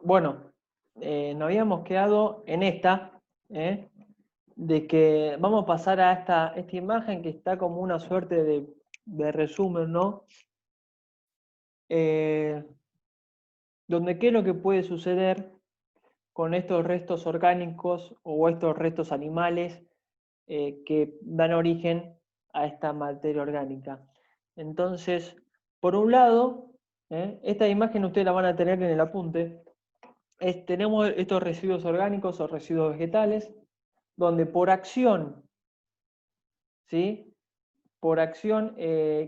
Bueno, nos habíamos quedado en esta, de que vamos a pasar a esta imagen que está como una suerte de resumen, ¿no? Donde qué es lo que puede suceder con estos restos orgánicos o estos restos animales que dan origen a esta materia orgánica. Entonces, por un lado, esta imagen ustedes la van a tener en el apunte, tenemos estos residuos orgánicos o residuos vegetales, donde por acción, ¿sí? Por acción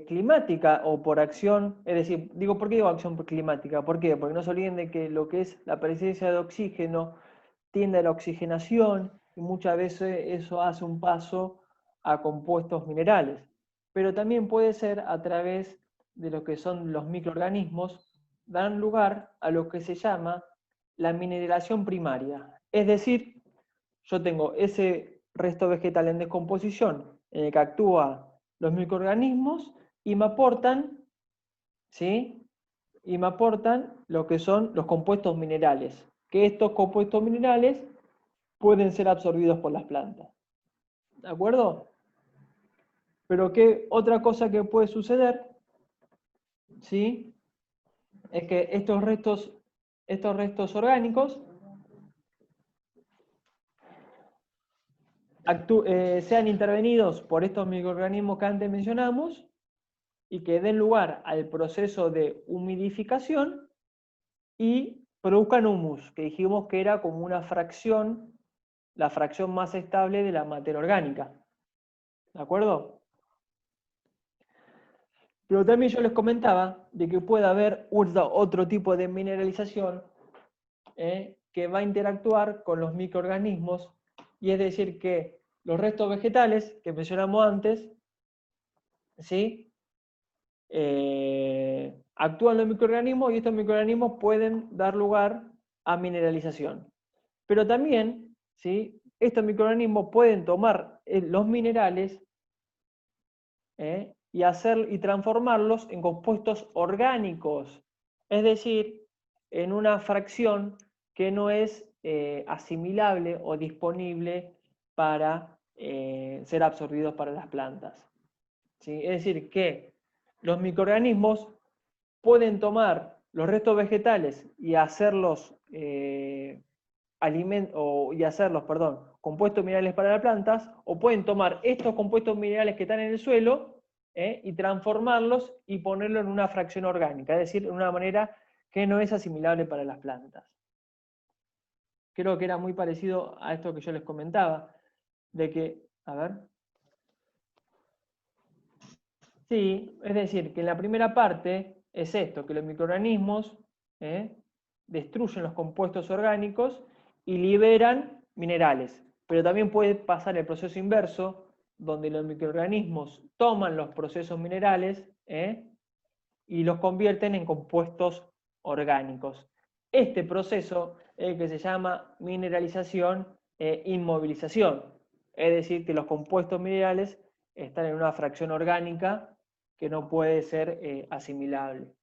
climática o por acción, es decir, digo, ¿por qué digo acción climática? ¿Por qué? Porque no se olviden de que lo que es la presencia de oxígeno tiende a la oxigenación y muchas veces eso hace un paso a compuestos minerales. Pero también puede ser a través de lo que son los microorganismos, dan lugar a lo que se llama la mineralización primaria. Es decir, yo tengo ese resto vegetal en descomposición en el que actúan los microorganismos y me aportan, ¿sí? Y me aportan lo que son los compuestos minerales, que estos compuestos minerales pueden ser absorbidos por las plantas. ¿De acuerdo? Pero ¿qué otra cosa que puede suceder? ¿Sí? Es que estos restos orgánicos sean intervenidos por estos microorganismos que antes mencionamos y que den lugar al proceso de humidificación y produzcan humus, que dijimos que era como una fracción, la fracción más estable de la materia orgánica. ¿De acuerdo? Pero también yo les comentaba de que puede haber otro tipo de mineralización que va a interactuar con los microorganismos, y es decir que los restos vegetales que mencionamos antes, ¿sí? Actúan los microorganismos y estos microorganismos pueden dar lugar a mineralización. Pero también, ¿sí? Estos microorganismos pueden tomar los minerales y transformarlos en compuestos orgánicos, es decir, en una fracción que no es asimilable o disponible para ser absorbidos para las plantas. ¿Sí? Es decir, que los microorganismos pueden tomar los restos vegetales y hacerlos compuestos minerales para las plantas, o pueden tomar estos compuestos minerales que están en el suelo y transformarlos y ponerlos en una fracción orgánica, es decir, en una manera que no es asimilable para las plantas. Creo que era muy parecido a esto que yo les comentaba, de que, a ver, sí, es decir, que en la primera parte es esto, que los microorganismos destruyen los compuestos orgánicos y liberan minerales. Pero también puede pasar el proceso inverso, donde los microorganismos toman los procesos minerales y los convierten en compuestos orgánicos. Este proceso es el que se llama mineralización e inmovilización. Es decir, que los compuestos minerales están en una fracción orgánica que no puede ser asimilable.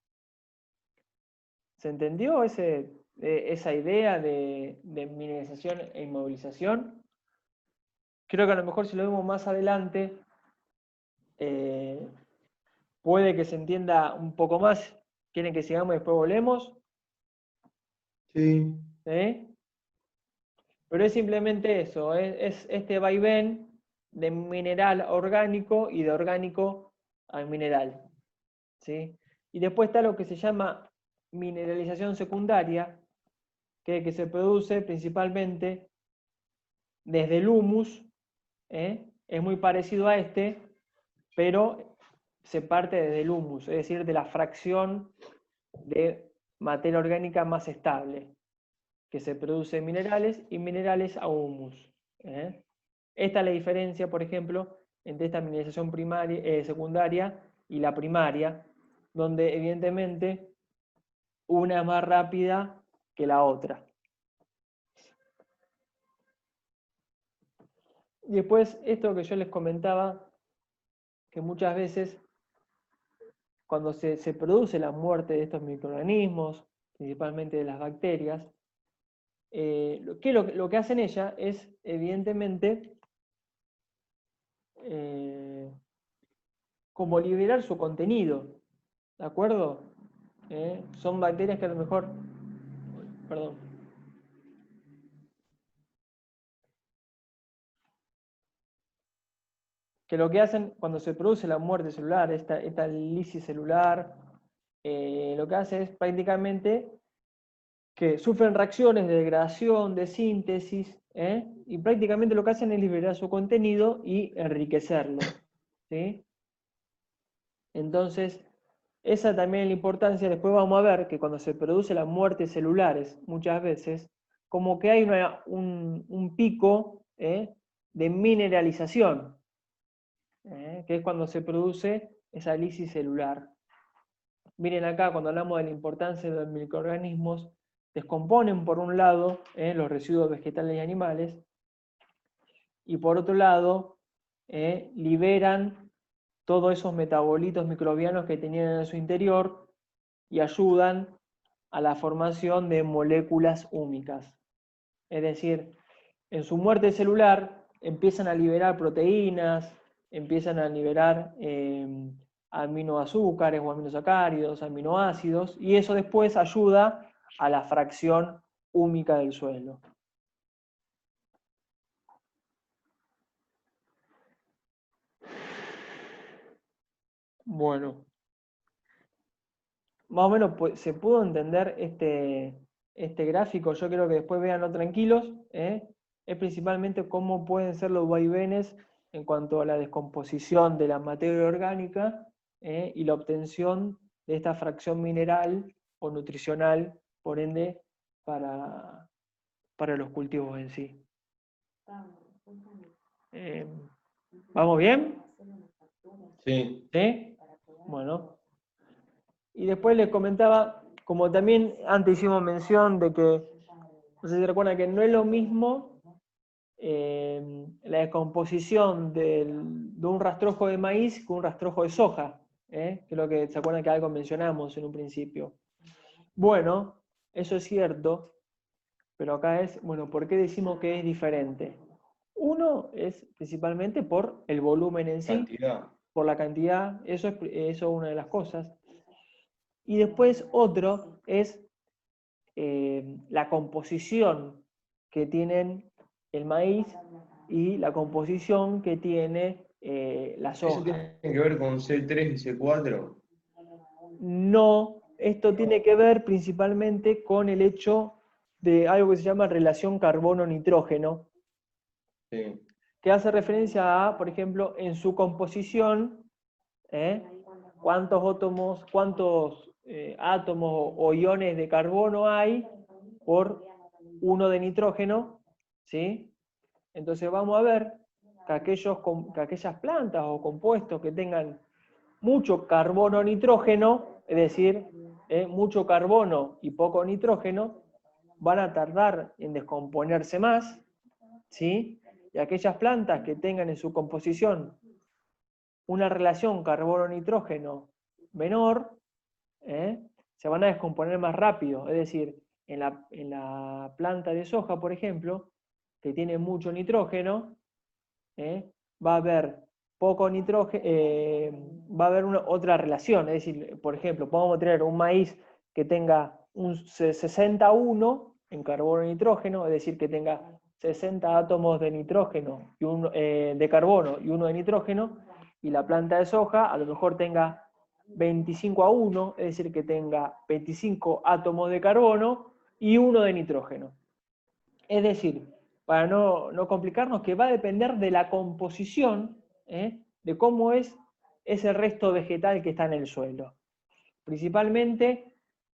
¿Se entendió esa idea de mineralización e inmovilización? Creo que a lo mejor si lo vemos más adelante, puede que se entienda un poco más. ¿Quieren que sigamos y después volvemos? Sí. ¿Sí? Pero es simplemente eso, es este vaivén de mineral a orgánico y de orgánico al mineral. ¿Sí? Y después está lo que se llama mineralización secundaria, que se produce principalmente desde el humus, es muy parecido a este, pero se parte desde el humus, es decir, de la fracción de materia orgánica más estable, que se produce en minerales y minerales a humus. Esta es la diferencia, por ejemplo, entre esta mineralización secundaria y la primaria, donde evidentemente una es más rápida que la otra. Y después, esto que yo les comentaba, que muchas veces cuando se produce la muerte de estos microorganismos, principalmente de las bacterias, lo que hacen ellas es, evidentemente, como liberar su contenido, ¿de acuerdo? Son bacterias que a lo mejor, perdón, que lo que hacen cuando se produce la muerte celular, esta lisis celular, lo que hace es prácticamente que sufren reacciones de degradación, de síntesis, y prácticamente lo que hacen es liberar su contenido y enriquecerlo, ¿sí? Entonces, esa también es la importancia. Después vamos a ver que cuando se produce la muerte celulares, muchas veces, como que hay un pico de mineralización, que es cuando se produce esa lisis celular. Miren acá, cuando hablamos de la importancia de los microorganismos, descomponen por un lado los residuos vegetales y animales, y por otro lado liberan todos esos metabolitos microbianos que tenían en su interior y ayudan a la formación de moléculas húmicas. Es decir, en su muerte celular empiezan a liberar proteínas, empiezan a liberar aminoazúcares o aminosacáridos, aminoácidos, y eso después ayuda a la fracción húmica del suelo. Bueno, más o menos pues, se pudo entender este gráfico. Yo quiero que después veanlo tranquilos. Es principalmente cómo pueden ser los vaivenes en cuanto a la descomposición de la materia orgánica y la obtención de esta fracción mineral o nutricional, por ende, para los cultivos en sí. ¿Vamos bien? Sí. ¿Sí? Bueno. Y después les comentaba, como también antes hicimos mención de que, no sé si se recuerdan, que no es lo mismo la descomposición de un rastrojo de maíz que un rastrojo de soja, que es lo que se acuerdan que algo mencionamos en un principio. Bueno, eso es cierto, pero acá es, bueno, ¿por qué decimos que es diferente? Uno es principalmente por el volumen en sí, Cantidad. por la cantidad, eso es una de las cosas. Y después otro es la composición que tienen el maíz y la composición que tiene la ¿Eso soja. tiene que ver con C3 y C4? No, esto tiene que ver principalmente con el hecho de algo que se llama relación carbono-nitrógeno, Sí. que hace referencia a, por ejemplo, en su composición, cuántos átomos o iones de carbono hay por uno de nitrógeno, ¿sí? Entonces vamos a ver que aquellas plantas o compuestos que tengan mucho carbono-nitrógeno, es decir, mucho carbono y poco nitrógeno, van a tardar en descomponerse más, ¿sí? Y aquellas plantas que tengan en su composición una relación carbono-nitrógeno menor, se van a descomponer más rápido. Es decir, en la planta de soja, por ejemplo, que tiene mucho nitrógeno, va a haber poco nitrógeno, va a haber otra relación. Es decir, por ejemplo, podemos tener un maíz que tenga un 61 en carbono y nitrógeno, es decir, que tenga 60 átomos de nitrógeno y de carbono y uno de nitrógeno, y la planta de soja a lo mejor tenga 25:1, es decir, que tenga 25 átomos de carbono y uno de nitrógeno. Es decir, para no complicarnos, que va a depender de la composición, de cómo es ese resto vegetal que está en el suelo. Principalmente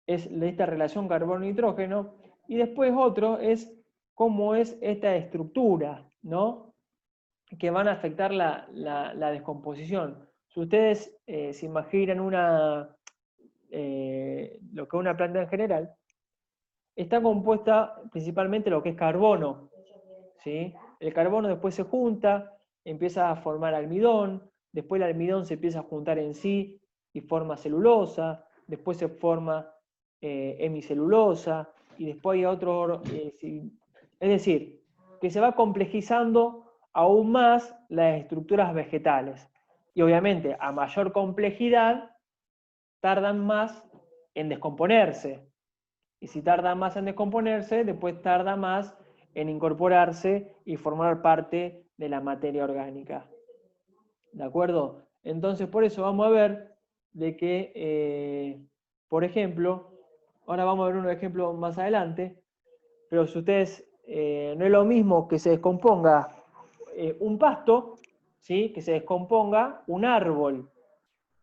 es esta relación carbono-nitrógeno, y después otro es cómo es esta estructura, ¿no? Que van a afectar la descomposición. Si ustedes se imaginan lo que es una planta en general, está compuesta principalmente de lo que es carbono, ¿sí? El carbono después se junta, empieza a formar almidón, después el almidón se empieza a juntar en sí y forma celulosa, después se forma hemicelulosa, y después hay otro... es decir, que se va complejizando aún más las estructuras vegetales. Y obviamente, a mayor complejidad, tardan más en descomponerse. Y si tarda más en descomponerse, después tarda más en incorporarse y formar parte de la materia orgánica. ¿De acuerdo? Entonces, por eso vamos a ver de que, por ejemplo, ahora vamos a ver un ejemplo más adelante, pero si ustedes, no es lo mismo que se descomponga un pasto, ¿sí? Que se descomponga un árbol.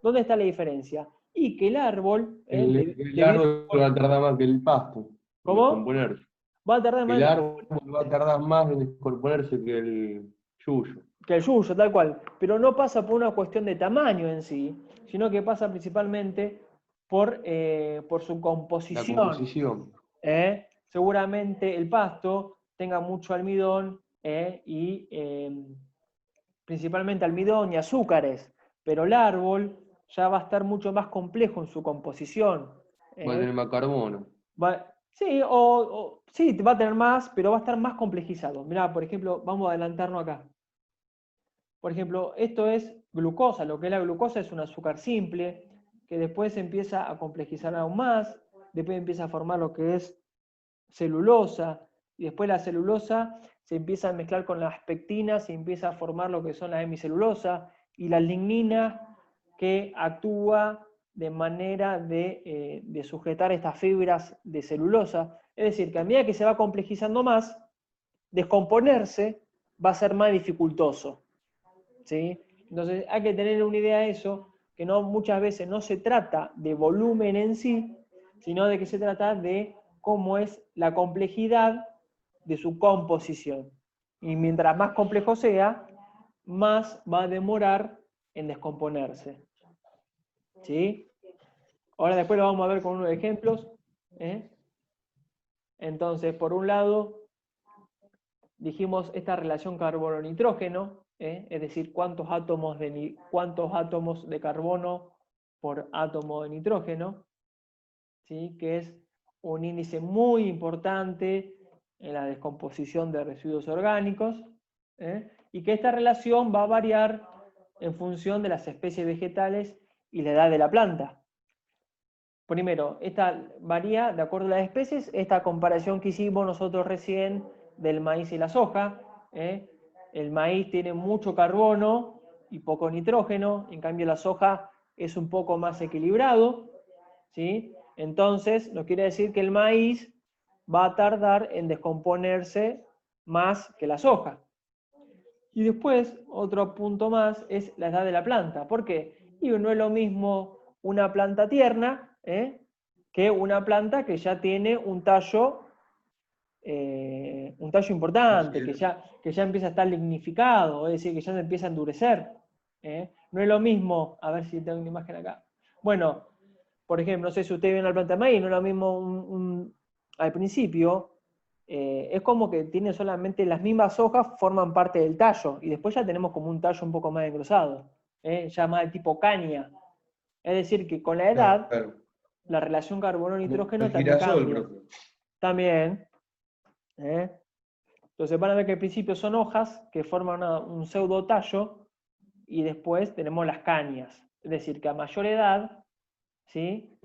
¿Dónde está la diferencia? Y que el árbol... El árbol va a tardar más que el pasto en ¿Cómo? descomponerse. Va a tardar más El en árbol va a descomponerse tardar más en descomponerse que el yuyo. que el yuyo, tal cual. Pero no pasa por una cuestión de tamaño en sí, sino que pasa principalmente por su La composición. composición. Seguramente el pasto tenga mucho almidón y principalmente almidón y azúcares, pero el árbol ya va a estar mucho más complejo en su composición. Va a tener más carbono. Sí, sí, va a tener más, pero va a estar más complejizado. Mirá, por ejemplo, vamos a adelantarnos acá. Por ejemplo, esto es glucosa. Lo que es la glucosa es un azúcar simple, que después empieza a complejizar aún más, después empieza a formar lo que es celulosa, y después la celulosa se empieza a mezclar con las pectinas y empieza a formar lo que son las hemicelulosa, y la lignina que actúa de manera de sujetar estas fibras de celulosa. Es decir, que a medida que se va complejizando más, descomponerse va a ser más dificultoso. ¿Sí? Entonces hay que tener una idea de eso, que no, muchas veces no se trata de volumen en sí, sino de que se trata de cómo es la complejidad de su composición. Y mientras más complejo sea, más va a demorar en descomponerse. ¿Sí? Ahora después lo vamos a ver con unos ejemplos. Entonces, por un lado, dijimos esta relación carbono-nitrógeno, es decir, cuántos átomos de carbono por átomo de nitrógeno, ¿sí? Que es un índice muy importante en la descomposición de residuos orgánicos, y que esta relación va a variar en función de las especies vegetales y la edad de la planta. Primero, esta varía de acuerdo a las especies, esta comparación que hicimos nosotros recién del maíz y la soja. El maíz tiene mucho carbono y poco nitrógeno, en cambio la soja es un poco más equilibrado, ¿sí? Entonces, nos quiere decir que el maíz va a tardar en descomponerse más que la soja. Y después, otro punto más es la edad de la planta. ¿Por qué? Y no es lo mismo una planta tierna que una planta que ya tiene un tallo importante, que ya empieza a estar lignificado, es decir, que ya se empieza a endurecer. No es lo mismo, a ver si tengo una imagen acá. Bueno, por ejemplo, no sé si usted ve una planta de maíz, no es lo mismo al principio, es como que tiene solamente las mismas hojas, forman parte del tallo, y después ya tenemos como un tallo un poco más engrosado, ya más de tipo caña. Es decir, que con la edad, Claro. la relación carbono-nitrógeno El también girasol, cambia. profe. También. Entonces van a ver que al principio son hojas que forman un pseudo tallo, y después tenemos las cañas. Es decir, que a mayor edad, ¿sí?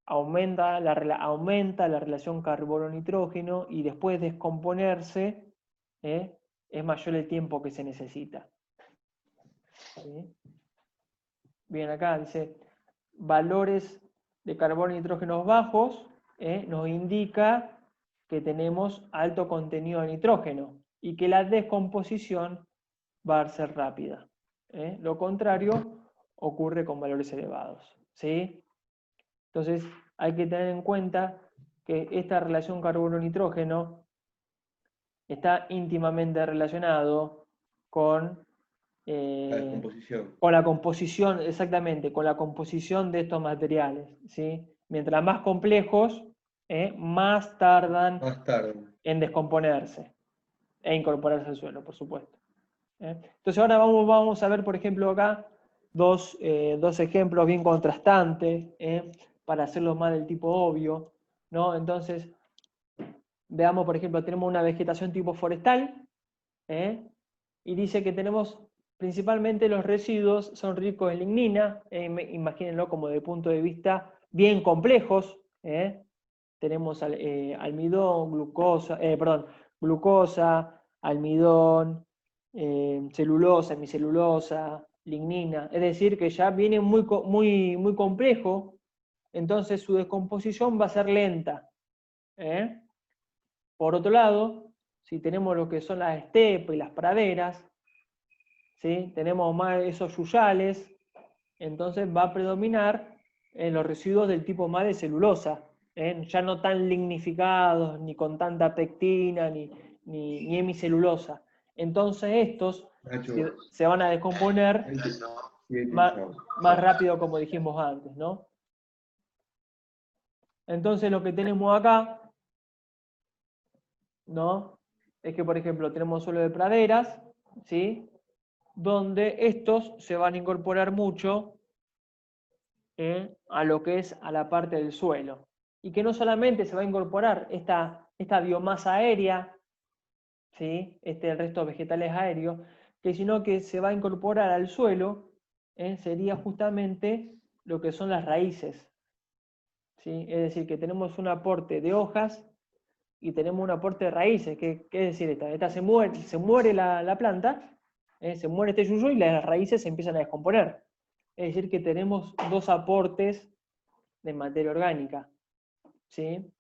aumenta la relación carbono-nitrógeno, y después de descomponerse, es mayor el tiempo que se necesita. ¿Sí? Bien, acá dice, valores de carbono y nitrógeno bajos, nos indica que tenemos alto contenido de nitrógeno y que la descomposición va a ser rápida. Lo contrario ocurre con valores elevados. ¿Sí? Entonces, hay que tener en cuenta que esta relación carbono-nitrógeno está íntimamente relacionado con La descomposición. con la composición, exactamente, con la composición de estos materiales. ¿Sí? Mientras más complejos, más tardan Más tarde. en descomponerse e incorporarse al suelo, por supuesto. Entonces ahora vamos a ver, por ejemplo, acá dos ejemplos bien contrastantes. para hacerlo más del tipo obvio, ¿no? Entonces, veamos, por ejemplo, tenemos una vegetación tipo forestal, y dice que tenemos principalmente los residuos son ricos en lignina, imagínenlo como de punto de vista bien complejos, tenemos almidón, glucosa, almidón, celulosa, hemicelulosa, lignina, es decir, que ya viene muy complejo, entonces su descomposición va a ser lenta. Por otro lado, si tenemos lo que son las estepas y las praderas, ¿sí? Tenemos más esos yuyales, entonces va a predominar los residuos del tipo más de celulosa, ya no tan lignificados, ni con tanta pectina, ni hemicelulosa. Entonces estos se van a descomponer más rápido, como dijimos antes, ¿no? Entonces lo que tenemos acá, ¿no? Es que, por ejemplo, tenemos suelo de praderas, ¿sí? Donde estos se van a incorporar mucho a lo que es a la parte del suelo. Y que no solamente se va a incorporar esta biomasa aérea, ¿sí? El resto de vegetales aéreos, sino que se va a incorporar al suelo, sería justamente lo que son las raíces, ¿sí? Es decir, que tenemos un aporte de hojas y tenemos un aporte de raíces. ¿Qué es decir? Esta se muere la planta, se muere este yuyo y las raíces se empiezan a descomponer. Es decir, que tenemos dos aportes de materia orgánica, ¿sí?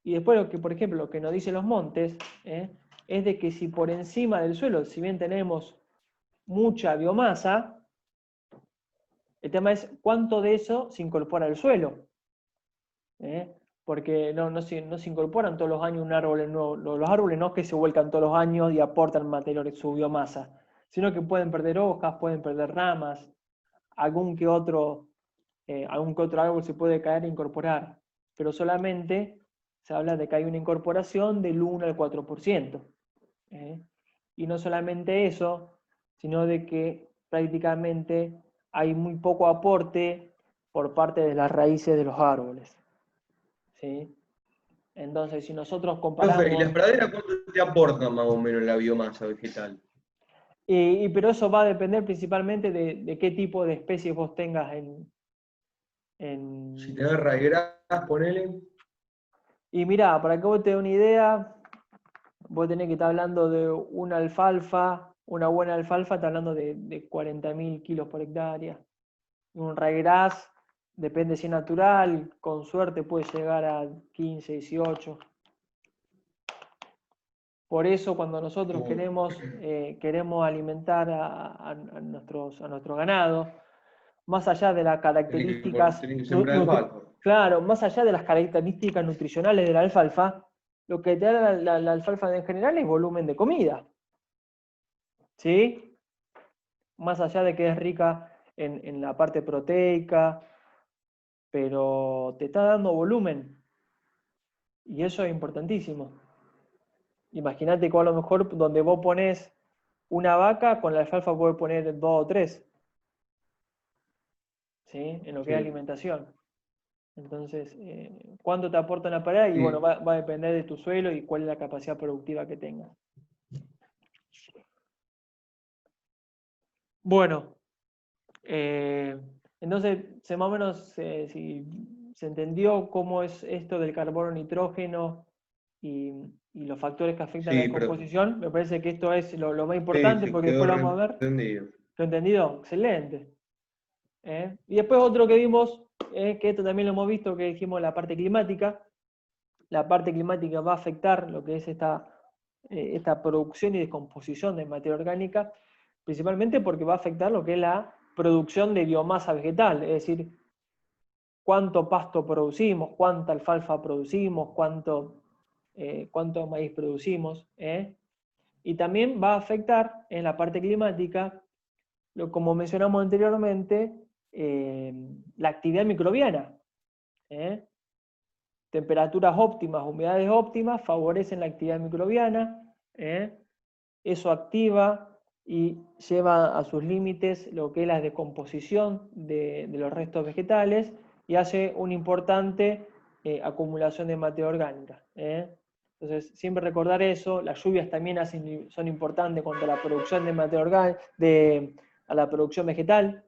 Y después, lo que, por ejemplo, lo que nos dicen los montes, es de que si por encima del suelo, si bien tenemos mucha biomasa, el tema es cuánto de eso se incorpora al suelo. Porque no se incorporan todos los años un árbol nuevo. Los árboles no es que se vuelcan todos los años y aportan material de su biomasa, sino que pueden perder hojas, pueden perder ramas, algún que otro árbol se puede caer e incorporar, pero solamente se habla de que hay una incorporación del 1 al 4%. Y no solamente eso, sino de que prácticamente hay muy poco aporte por parte de las raíces de los árboles. ¿Sí? Entonces, si nosotros comparamos... Profe, ¿y las praderas cuánto te aportan más o menos la biomasa vegetal? Pero eso va a depender principalmente de qué tipo de especies vos tengas Si tenés raigras, ponele. Y mirá, para que vos te dé una idea, vos tenés que estar hablando de una alfalfa, una buena alfalfa, está hablando de 40.000 kilos por hectárea. Un ryegrass, depende si es natural, con suerte puede llegar a 15, 18. Por eso cuando nosotros queremos alimentar a nuestro ganado, más allá de las características, Tenés que sembrar alfalfa. claro, más allá de las características nutricionales de la alfalfa, lo que te da la alfalfa en general es volumen de comida. ¿Sí? Más allá de que es rica en la parte proteica, pero te está dando volumen. Y eso es importantísimo. Imagínate que a lo mejor donde vos pones una vaca, con la alfalfa puedes poner 2 o 3. ¿Sí? En lo que es alimentación. Entonces, ¿cuánto te aporta una pared? Y bueno, va a depender de tu suelo y cuál es la capacidad productiva que tengas. Bueno, entonces, más o menos, si se entendió cómo es esto del carbono, nitrógeno y los factores que afectan la descomposición, me parece que esto es lo más importante, porque después lo vamos a ver. Entendido. ¿Lo entendido? Excelente. Y después otro que vimos, que esto también lo hemos visto, que dijimos la parte climática. La parte climática va a afectar lo que es esta producción y descomposición de materia orgánica, principalmente porque va a afectar lo que es la producción de biomasa vegetal, es decir, cuánto pasto producimos, cuánta alfalfa producimos, cuánto maíz producimos. Y también va a afectar en la parte climática, como mencionamos anteriormente, la actividad microbiana. Temperaturas óptimas, humedades óptimas favorecen la actividad microbiana. Eso activa y lleva a sus límites lo que es la descomposición de los restos vegetales y hace una importante acumulación de materia orgánica. Entonces, siempre recordar eso. Las lluvias también son importantes contra la producción de materia orgánica, a la producción vegetal.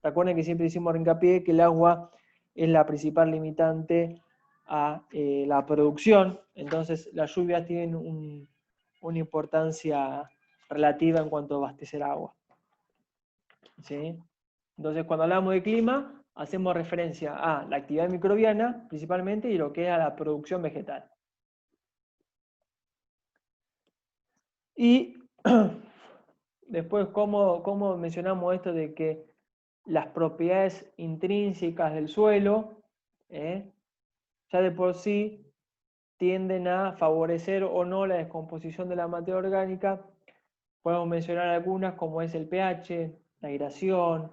Recuerden que siempre hicimos hincapié que el agua es la principal limitante a la producción. Entonces, las lluvias tienen una importancia relativa en cuanto a abastecer agua. ¿Sí? Entonces, cuando hablamos de clima, hacemos referencia a la actividad microbiana, principalmente, y lo que es a la producción vegetal. Y después, ¿cómo mencionamos esto de que las propiedades intrínsecas del suelo, ya de por sí, tienden a favorecer o no la descomposición de la materia orgánica? Podemos mencionar algunas como es el pH, la aireación,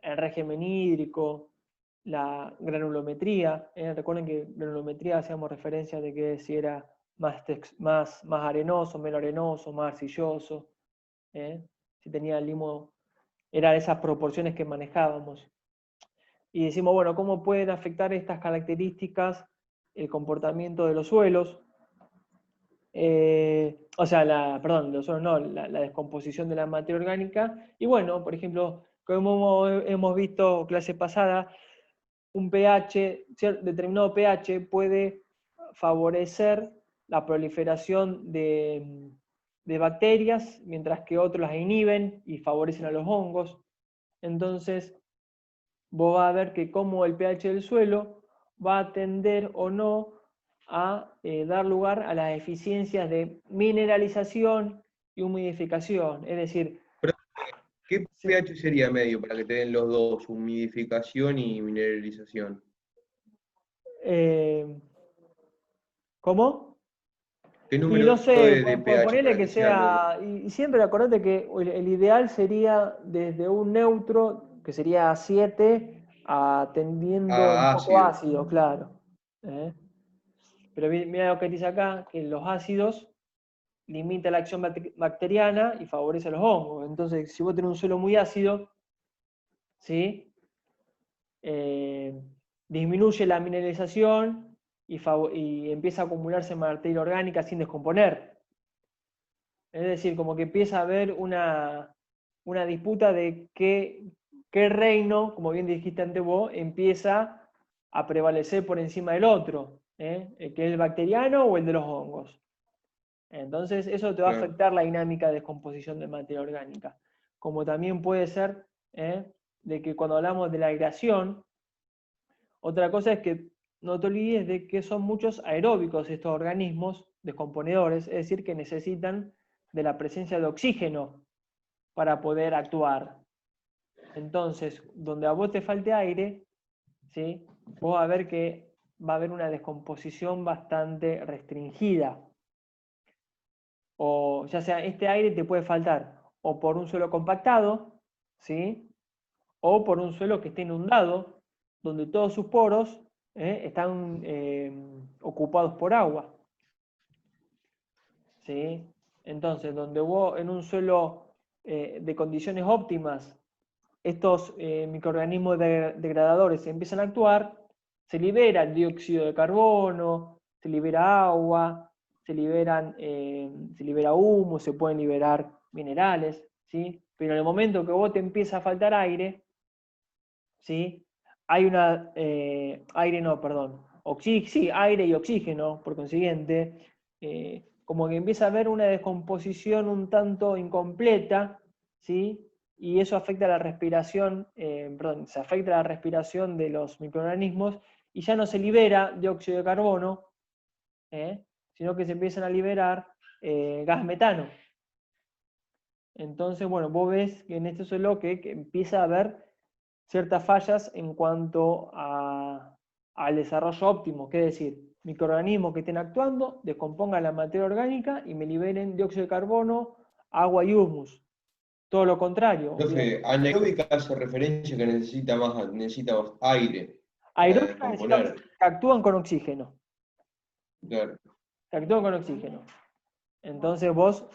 el régimen hídrico, la granulometría. Recuerden que granulometría hacíamos referencia de que si era más arenoso, menos arenoso, más arcilloso, si tenía el limo, eran esas proporciones que manejábamos. Y decimos, bueno, ¿cómo pueden afectar estas características el comportamiento de los suelos? La descomposición de la materia orgánica. Y bueno, por ejemplo, como hemos visto clase pasada, un pH, determinado pH puede favorecer la proliferación de bacterias, mientras que otros las inhiben y favorecen a los hongos. Entonces, vos vas a ver que como el pH del suelo va a tender o no a dar lugar a las eficiencias de mineralización y humidificación. Es decir, ¿qué pH sería medio para que te den los dos, humidificación y mineralización? ¿Cómo? ¿Qué Y número no sé, de pH ponerle para que que sean los dos? sea, y siempre acordate que el ideal sería desde un neutro, que sería 7, a tendiendo un poco Ácido. ácido, claro. Pero mira lo que dice acá, que los ácidos limita la acción bacteriana y favorece a los hongos. Entonces, si vos tenés un suelo muy ácido, ¿sí? Disminuye la mineralización y empieza a acumularse materia orgánica sin descomponer. Es decir, como que empieza a haber una disputa de qué reino, como bien dijiste antes vos, empieza a prevalecer por encima del otro, ¿el que es el bacteriano o el de los hongos? Entonces, eso te va a afectar la dinámica de descomposición de materia orgánica. Como también puede ser de que cuando hablamos de la aireación, otra cosa es que no te olvides de que son muchos aeróbicos estos organismos descomponedores, es decir, que necesitan de la presencia de oxígeno para poder actuar. Entonces, donde a vos te falte aire, ¿sí? Vos vas a ver que va a haber una descomposición bastante restringida. O ya sea, este aire te puede faltar o por un suelo compactado, ¿sí? O por un suelo que esté inundado, donde todos sus poros están ocupados por agua. ¿Sí? Entonces, donde vos en un suelo de condiciones óptimas, estos microorganismos degradadores empiezan a actuar, se libera el dióxido de carbono, se libera agua, se libera humo, se pueden liberar minerales, ¿sí? Pero en el momento que vos te empieza a faltar aire, ¿sí? Hay una, aire y oxígeno, por consiguiente, como que empieza a haber una descomposición un tanto incompleta, ¿sí? Y eso afecta a la respiración, se afecta a la respiración de los microorganismos y ya no se libera dióxido de carbono, sino que se empiezan a liberar gas metano. Entonces, bueno, vos ves que en este suelo que empieza a haber ciertas fallas en cuanto al desarrollo óptimo, que es decir, microorganismos que estén actuando, descompongan la materia orgánica y me liberen dióxido de carbono, agua y humus. Todo lo contrario. Profe, anaeróbica hace referencia que necesita más aire para Aeróbicas descomponer. que actúan con oxígeno. Claro. Que actúan con oxígeno. Entonces vos,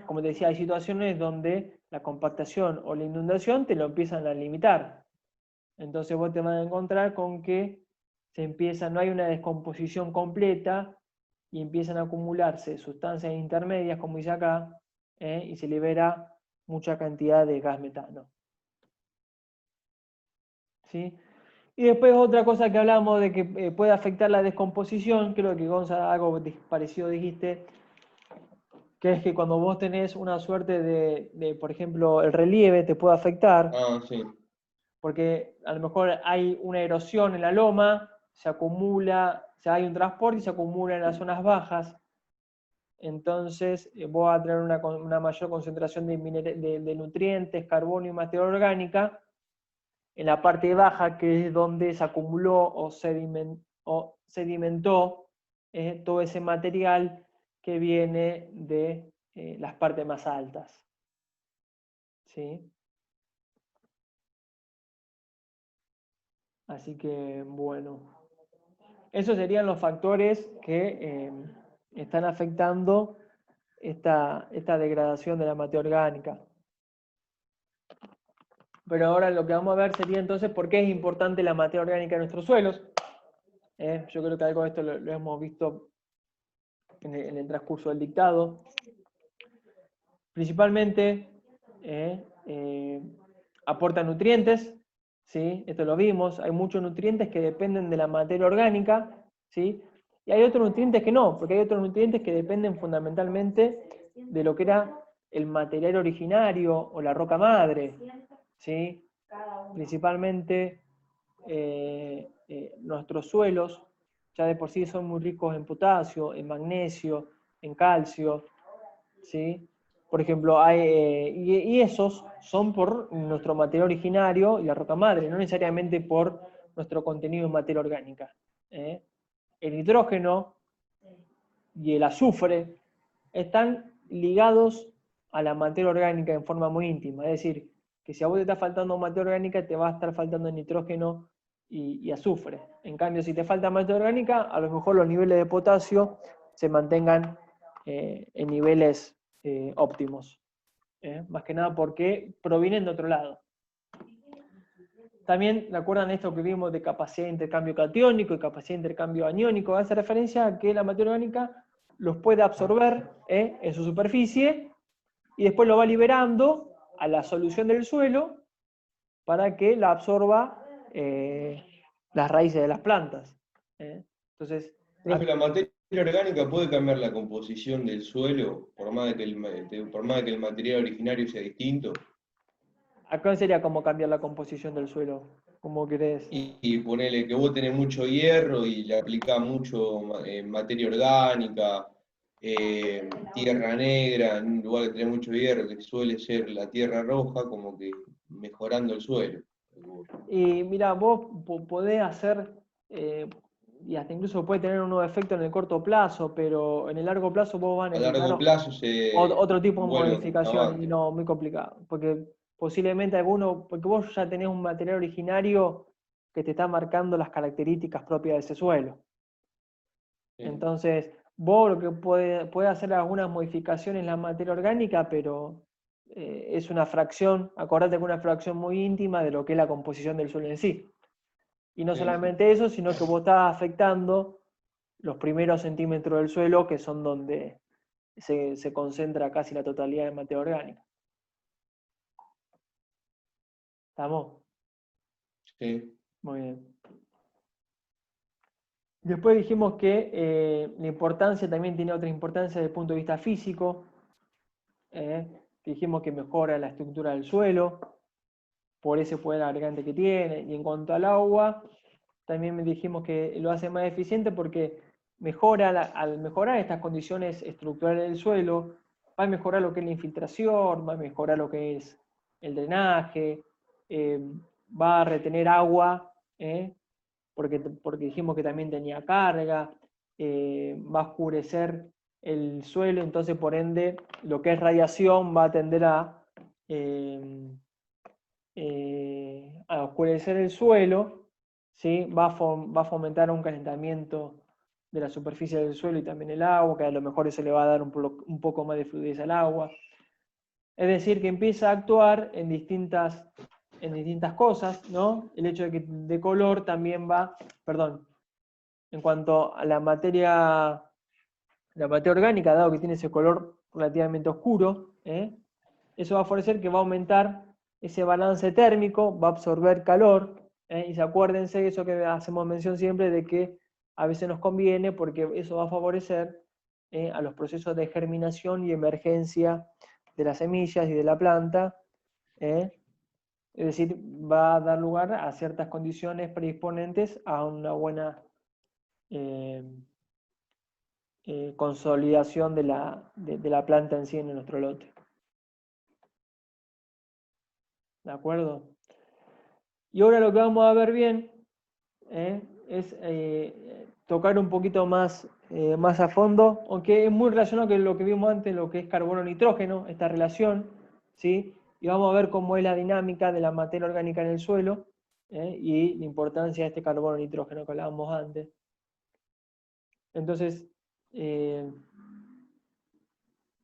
como te decía, hay situaciones donde la compactación o la inundación te lo empiezan a limitar. Entonces vos te vas a encontrar con que no hay una descomposición completa y empiezan a acumularse sustancias intermedias, como dice acá, y se libera mucha cantidad de gas metano. ¿Sí? Y después otra cosa que hablamos de que puede afectar la descomposición, creo que Gonzalo algo parecido dijiste, que es que cuando vos tenés una suerte por ejemplo, el relieve te puede afectar, Ah, sí. porque a lo mejor hay una erosión en la loma, se acumula, o sea, hay un transporte y se acumula en las zonas bajas, entonces vos vas a tener una mayor concentración de nutrientes, carbono y materia orgánica en la parte baja, que es donde se acumuló o sedimentó todo ese material que viene de las partes más altas. ¿Sí? Así que, bueno, esos serían los factores que están afectando esta degradación de la materia orgánica. Pero ahora lo que vamos a ver sería entonces por qué es importante la materia orgánica en nuestros suelos. Yo creo que algo de esto lo hemos visto en el transcurso del dictado. Principalmente aporta nutrientes, ¿sí? Esto lo vimos, hay muchos nutrientes que dependen de la materia orgánica, ¿sí? Y hay otros nutrientes que no, porque hay otros nutrientes que dependen fundamentalmente de lo que era el material originario o la roca madre, ¿sí? Principalmente nuestros suelos ya de por sí son muy ricos en potasio, en magnesio, en calcio, ¿sí? Por ejemplo, y esos son por nuestro material originario y la roca madre, no necesariamente por nuestro contenido en materia orgánica. El nitrógeno y el azufre están ligados a la materia orgánica en forma muy íntima, es decir, que si a vos te está faltando materia orgánica, te va a estar faltando nitrógeno y azufre. En cambio, si te falta materia orgánica, a lo mejor los niveles de potasio se mantengan en niveles óptimos. Más que nada porque provienen de otro lado. También, ¿recuerdan esto que vimos de capacidad de intercambio catiónico y capacidad de intercambio aniónico? Hace referencia a que la materia orgánica los puede absorber en su superficie y después lo va liberando a la solución del suelo para que la absorba las raíces de las plantas. Entonces, Profe, ¿la materia orgánica puede cambiar la composición del suelo por más de que el material originario sea distinto? acá sería como cambiar la composición del suelo, como querés. Y ponele que vos tenés mucho hierro y le aplicás mucho materia orgánica, tierra negra, en un lugar que tenés mucho hierro, que suele ser la tierra roja, como que mejorando el suelo. Y mira, vos podés hacer, y hasta incluso puede tener unos efectos en el corto plazo, pero en el largo plazo vos vas a A necesitar largo plazo se otro tipo de vuelve modificación, y contaminante. no, muy complicado, porque posiblemente porque vos ya tenés un material originario que te está marcando las características propias de ese suelo. Sí. Entonces, vos lo que puede hacer algunas modificaciones en la materia orgánica, pero es una fracción, acordate que es una fracción muy íntima de lo que es la composición del suelo en sí. Y no Sí, solamente eso, sino que vos estás afectando los primeros centímetros del suelo, que son donde se concentra casi la totalidad de materia orgánica. ¿Estamos? sí. Muy bien. Después dijimos que la importancia también tiene otra importancia desde el punto de vista físico. Que dijimos que mejora la estructura del suelo, por ese poder agregante que tiene. Y en cuanto al agua, también dijimos que lo hace más eficiente porque al mejorar estas condiciones estructurales del suelo, va a mejorar lo que es la infiltración, va a mejorar lo que es el drenaje, va a retener agua, porque dijimos que también tenía carga, va a oscurecer el suelo, entonces por ende lo que es radiación va a tender a oscurecer el suelo, ¿sí? Va a fomentar un calentamiento de la superficie del suelo y también el agua, que a lo mejor eso le va a dar un poco más de fluidez al agua. Es decir, que empieza a actuar en distintas en distintas cosas, ¿no? El hecho de que de color también va, perdón, en cuanto a la materia orgánica, dado que tiene ese color relativamente oscuro, eso va a favorecer que va a aumentar ese balance térmico, va a absorber calor, y acuérdense de eso que hacemos mención siempre de que a veces nos conviene porque eso va a favorecer a los procesos de germinación y emergencia de las semillas y de la planta, es decir, va a dar lugar a ciertas condiciones predisponentes a una buena consolidación de la planta en sí en nuestro lote. ¿De acuerdo? Y ahora lo que vamos a ver bien es tocar un poquito más a fondo, aunque es muy relacionado con lo que vimos antes, lo que es carbono-nitrógeno, esta relación, ¿sí? Y vamos a ver cómo es la dinámica de la materia orgánica en el suelo y la importancia de este carbono-nitrógeno que hablábamos antes. Entonces,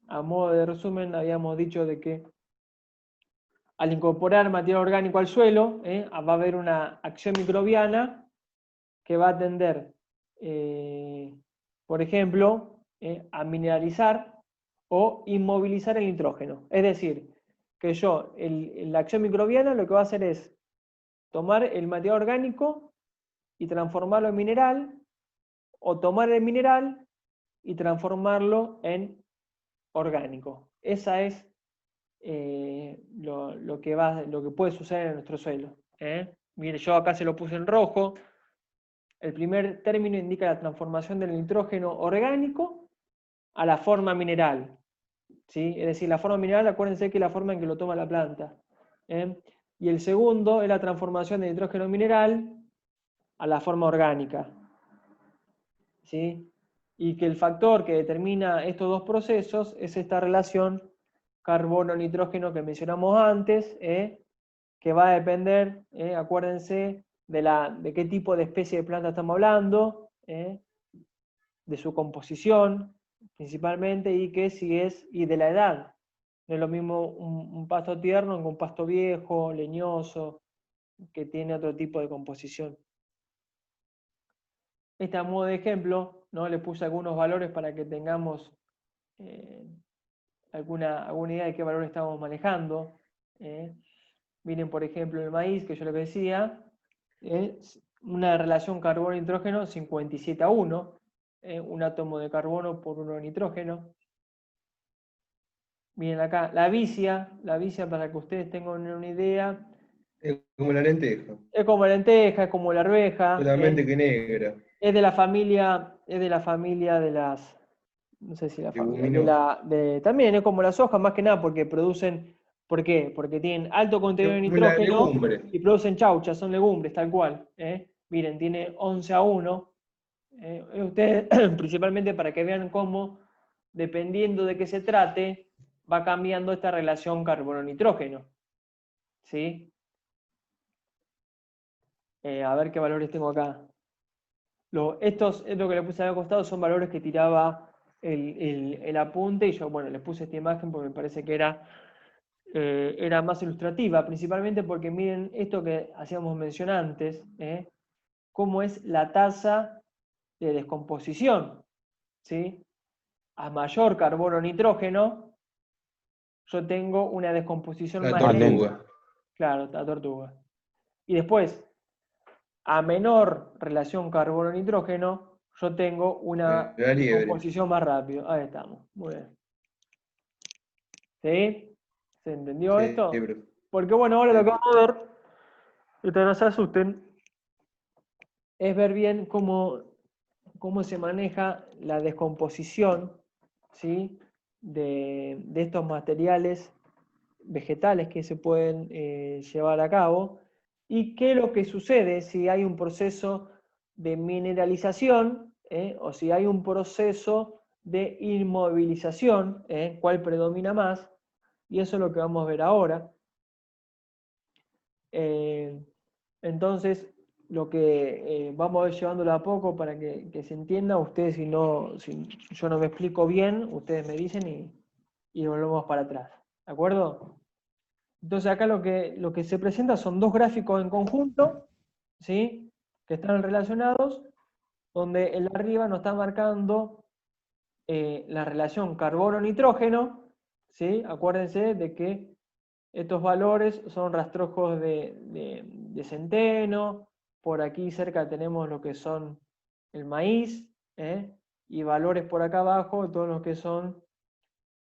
a modo de resumen, habíamos dicho de que al incorporar material orgánico al suelo, va a haber una acción microbiana que va a tender, por ejemplo, a mineralizar o inmovilizar el nitrógeno. Es decir, que la acción microbiana lo que va a hacer es tomar el material orgánico y transformarlo en mineral, o tomar el mineral y transformarlo en orgánico. Esa es lo que puede suceder en nuestro suelo. Mire, yo acá se lo puse en rojo. El primer término indica la transformación del nitrógeno orgánico a la forma mineral. ¿Sí? Es decir, la forma mineral, acuérdense que es la forma en que lo toma la planta. Y el segundo es la transformación del nitrógeno mineral a la forma orgánica. ¿Sí? Y que el factor que determina estos dos procesos es esta relación carbono-nitrógeno que mencionamos antes, que va a depender, acuérdense, de qué tipo de especie de planta estamos hablando, de su composición, principalmente, y de la edad. No es lo mismo un pasto tierno que un pasto viejo, leñoso, que tiene otro tipo de composición. Este a modo de ejemplo, ¿no? Le puse algunos valores para que tengamos alguna idea de qué valor estamos manejando. Miren, por ejemplo, el maíz, que yo les decía, una relación carbono-nitrógeno 57:1, un átomo de carbono por uno de nitrógeno. Miren acá, la vicia, para que ustedes tengan una idea, Es como la lenteja, es como la lenteja, es como la arveja, solamente que negra. es de la familia de las, no sé si la familia, también es como las hojas, más que nada porque producen, ¿por qué? Porque tienen alto contenido de Como la nitrógeno legumbre. y producen chauchas, son legumbres, tal cual. Miren, tiene 11:1. Ustedes, principalmente para que vean cómo, dependiendo de qué se trate, va cambiando esta relación carbono-nitrógeno. ¿Sí? A ver qué valores tengo acá. Estos es lo que le puse al costado, son valores que tiraba el apunte, y yo, bueno, les puse esta imagen porque me parece que era más ilustrativa, principalmente porque miren esto que hacíamos mención antes, cómo es la tasa de descomposición. ¿Sí? A mayor carbono-nitrógeno, yo tengo una descomposición La más tortuga. lenta. Claro, la tortuga. Y después, a menor relación carbono-nitrógeno, yo tengo una La liebre. descomposición más rápida. Ahí estamos. Muy bien. ¿Sí? ¿Se entendió Sí, esto? profe. Porque bueno, ahora lo que vamos a ver, y no se asusten, es ver bien cómo se maneja la descomposición, ¿sí? de estos materiales vegetales que se pueden llevar a cabo, y qué es lo que sucede si hay un proceso de mineralización o si hay un proceso de inmovilización, cuál predomina más, y eso es lo que vamos a ver ahora. Entonces, lo que vamos a ir llevándolo a poco para que se entienda. Ustedes, si yo no me explico bien, ustedes me dicen y volvemos para atrás. ¿De acuerdo? Entonces acá lo que se presenta son dos gráficos en conjunto, ¿sí? Que están relacionados, donde el de arriba nos está marcando la relación carbono-nitrógeno, ¿sí? Acuérdense de que estos valores son rastrojos de centeno, por aquí cerca tenemos lo que son el maíz, y valores por acá abajo, todo lo que son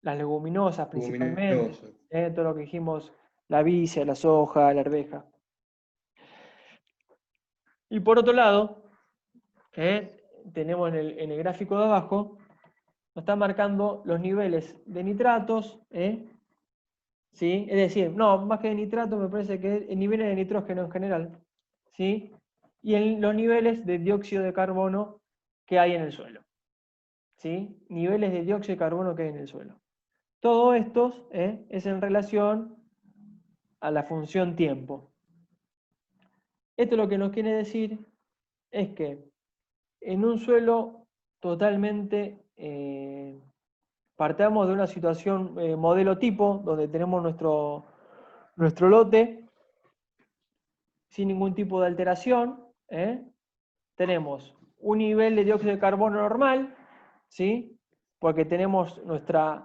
las leguminosas principalmente, Leguminosa. todo lo que dijimos, la vicia, la soja, la arveja. Y por otro lado, tenemos en el gráfico de abajo, nos está marcando los niveles de nitratos, ¿sí? Es decir, no, más que de nitrato me parece que es niveles de nitrógeno en general, ¿sí? Y los niveles de dióxido de carbono que hay en el suelo, ¿sí? Niveles de dióxido de carbono que hay en el suelo. Todo esto es en relación a la función tiempo. Esto lo que nos quiere decir es que en un suelo totalmente, partamos de una situación modelo tipo, donde tenemos nuestro lote sin ningún tipo de alteración, tenemos un nivel de dióxido de carbono normal, ¿sí? Porque tenemos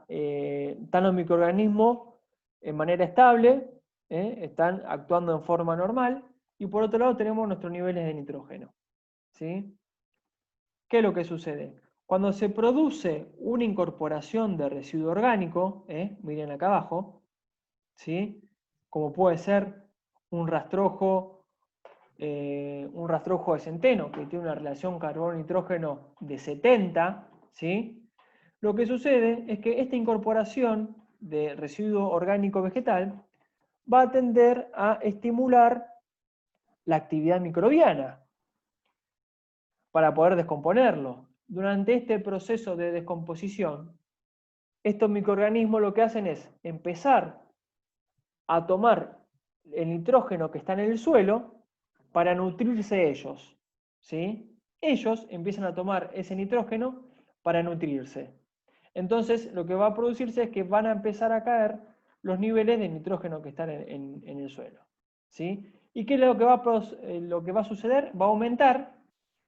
están los microorganismos en manera estable, están actuando en forma normal, y por otro lado tenemos nuestros niveles de nitrógeno, ¿sí? ¿Qué es lo que sucede? Cuando se produce una incorporación de residuo orgánico, miren acá abajo, ¿sí? Como puede ser un rastrojo de centeno que tiene una relación carbono-nitrógeno de 70, ¿sí? Lo que sucede es que esta incorporación de residuo orgánico vegetal va a tender a estimular la actividad microbiana para poder descomponerlo. Durante este proceso de descomposición, estos microorganismos lo que hacen es empezar a tomar el nitrógeno que está en el suelo para nutrirse ellos, ¿sí? Ellos empiezan a tomar ese nitrógeno para nutrirse. Entonces, lo que va a producirse es que van a empezar a caer los niveles de nitrógeno que están en el suelo, ¿sí? ¿Y qué es lo que va a suceder? Va a aumentar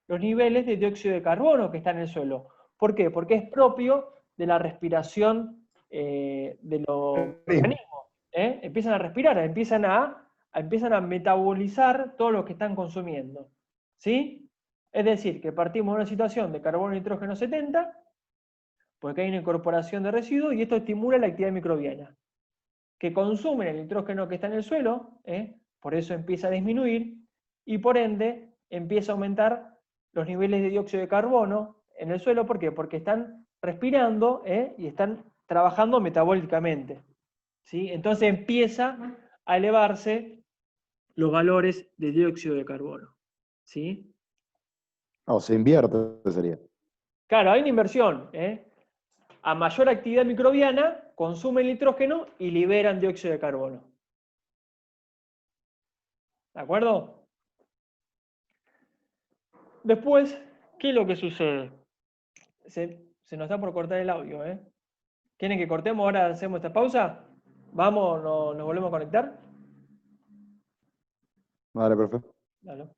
los niveles de dióxido de carbono que están en el suelo. ¿Por qué? Porque es propio de la respiración de los organismos. Empiezan a respirar, empiezan a metabolizar todo lo que están consumiendo, ¿sí? Es decir, que partimos de una situación de carbono y nitrógeno 70, porque hay una incorporación de residuos y esto estimula la actividad microbiana, que consumen el nitrógeno que está en el suelo, por eso empieza a disminuir, y por ende empieza a aumentar los niveles de dióxido de carbono en el suelo. ¿Por qué? Porque están respirando y están trabajando metabólicamente, ¿sí? Entonces empieza a elevarse los valores de dióxido de carbono, ¿sí? O se invierte, sería. Claro, hay una inversión. A mayor actividad microbiana, consumen nitrógeno y liberan dióxido de carbono. ¿De acuerdo? Después, ¿qué es lo que sucede? Se nos está por cortar el audio, ¿eh? ¿Quieren que cortemos ahora, hacemos esta pausa? ¿Vamos, nos volvemos a conectar? Vale, perfecto. Dale.